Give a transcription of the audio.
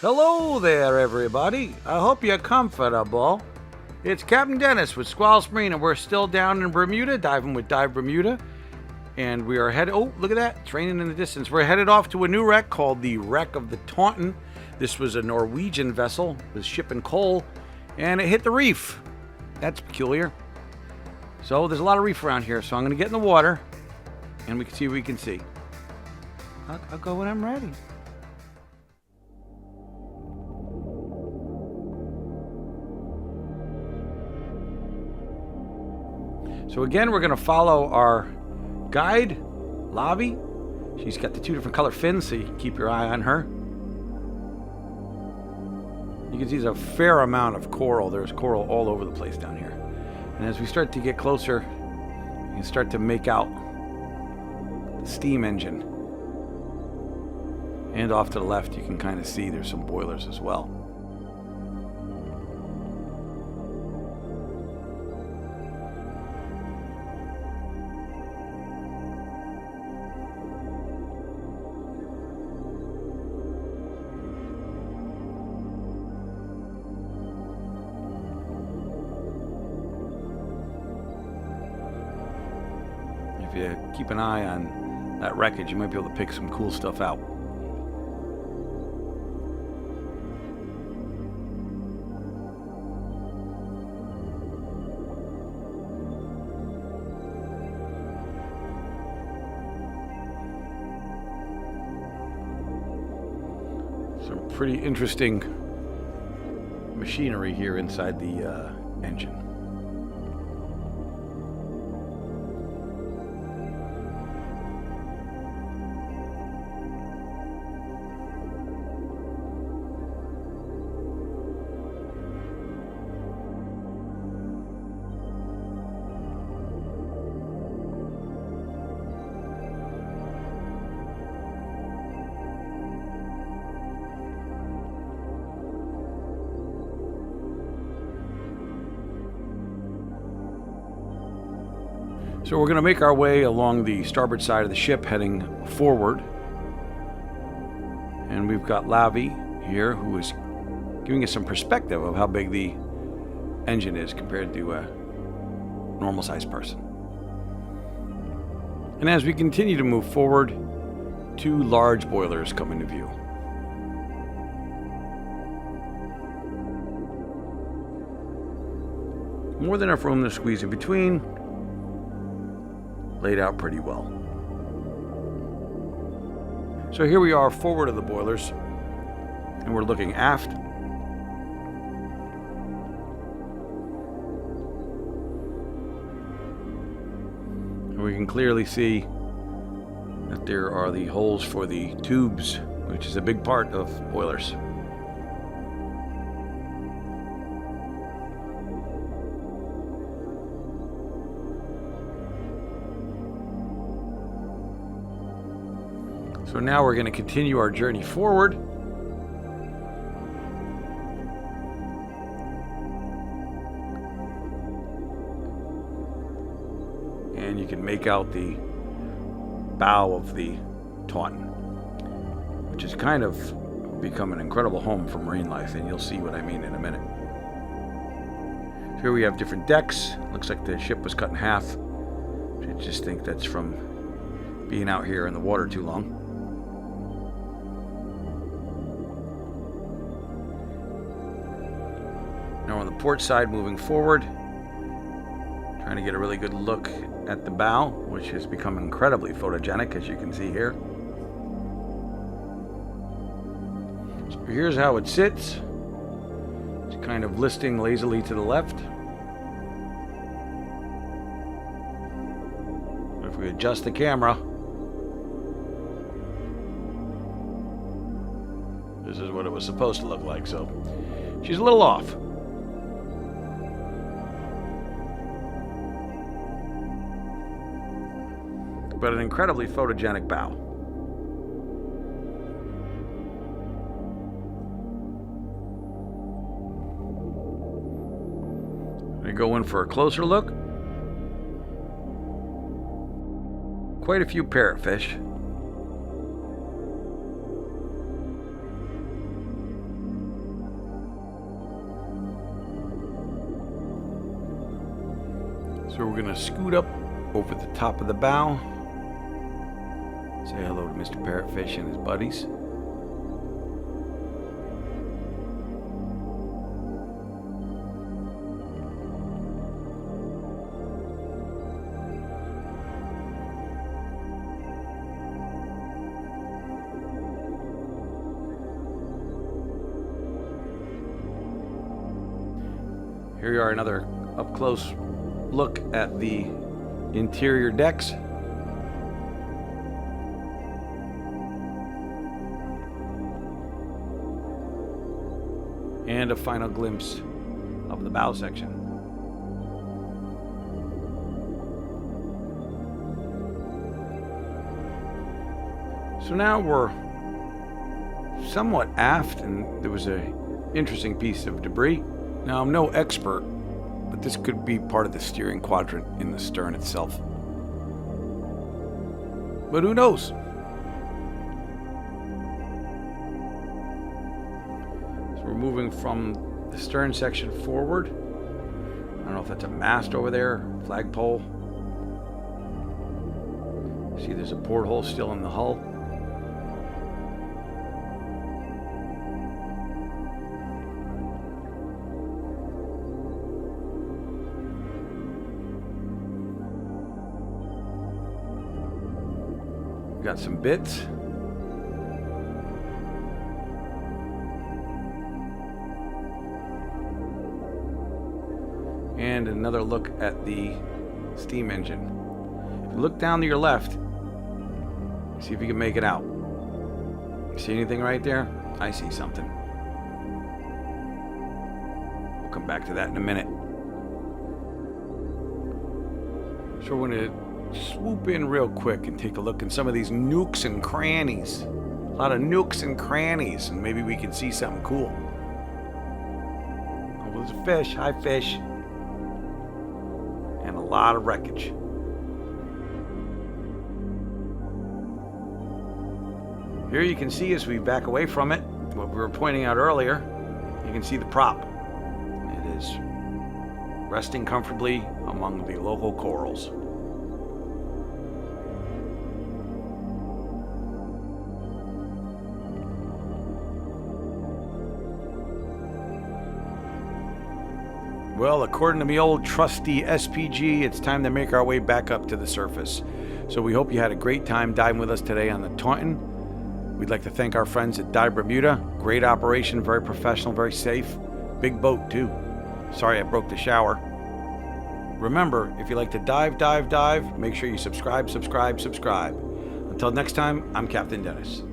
Hello there, everybody. I hope you're comfortable. It's Captain Dennis with Squalus Marine, and we're still down in Bermuda, diving with Dive Bermuda. And we are headed, oh, look at that, training in the distance. We're headed off to a new wreck called the Wreck of the Taunton. This was a Norwegian vessel with shipping coal, and it hit the reef. That's peculiar. So there's a lot of reef around here, so I'm going to get in the water, and we can see what we can see. I'll go when I'm ready. So again, we're going to follow our guide, Lavi. She's got the two different color fins, so you can keep your eye on her. You can see there's a fair amount of coral. There's coral all over the place down here. And as we start to get closer, you can start to make out the steam engine. And off to the left, you can kind of see there's some boilers as well. If you keep an eye on that wreckage, you might be able to pick some cool stuff out. Some pretty interesting machinery here inside the engine. So we're going to make our way along the starboard side of the ship, heading forward. And we've got Lavi here, who is giving us some perspective of how big the engine is compared to a normal-sized person. And as we continue to move forward, two large boilers come into view. More than enough room to squeeze in between. Laid out pretty well. So here we are forward of the boilers, and we're looking aft. And we can clearly see that there are the holes for the tubes, which is a big part of boilers. So now we're going to continue our journey forward. And you can make out the bow of the Taunton, which has kind of become an incredible home for marine life, and you'll see what I mean in a minute. Here we have different decks. Looks like the ship was cut in half. I just think that's from being out here in the water too long. Now on the port side, moving forward, trying to get a really good look at the bow, which has become incredibly photogenic, as you can see here. So here's how it sits. It's kind of listing lazily to the left. If we adjust the camera, this is what it was supposed to look like, so she's a little off. But an incredibly photogenic bow. We go in for a closer look. Quite a few parrotfish. So we're gonna scoot up over the top of the bow. Say hello to Mr. Parrotfish and his buddies. Here you are, another up-close look at the interior decks. And a final glimpse of the bow section. So now we're somewhat aft, and there was an interesting piece of debris. Now, I'm no expert, but this could be part of the steering quadrant in the stern itself. But who knows? So we're moving from the stern section forward. I don't know if that's a mast over there, flagpole. See, there's a porthole still in the hull. Got some bits. And another look at the steam engine. If you look down to your left, see if you can make it out. See anything right there? I see something. We'll come back to that in a minute. So we're going to swoop in real quick and take a look at some of these nooks and crannies. A lot of nooks and crannies, and maybe we can see something cool. Oh, there's a fish. Hi, fish. And a lot of wreckage. Here you can see, as we back away from it, what we were pointing out earlier, you can see the prop. It is resting comfortably among the local corals. Well, according to me old trusty SPG, it's time to make our way back up to the surface. So we hope you had a great time diving with us today on the Taunton. We'd like to thank our friends at Dive Bermuda. Great operation, very professional, very safe. Big boat, too. Sorry I broke the shower. Remember, if you like to dive, make sure you subscribe. Until next time, I'm Captain Dennis.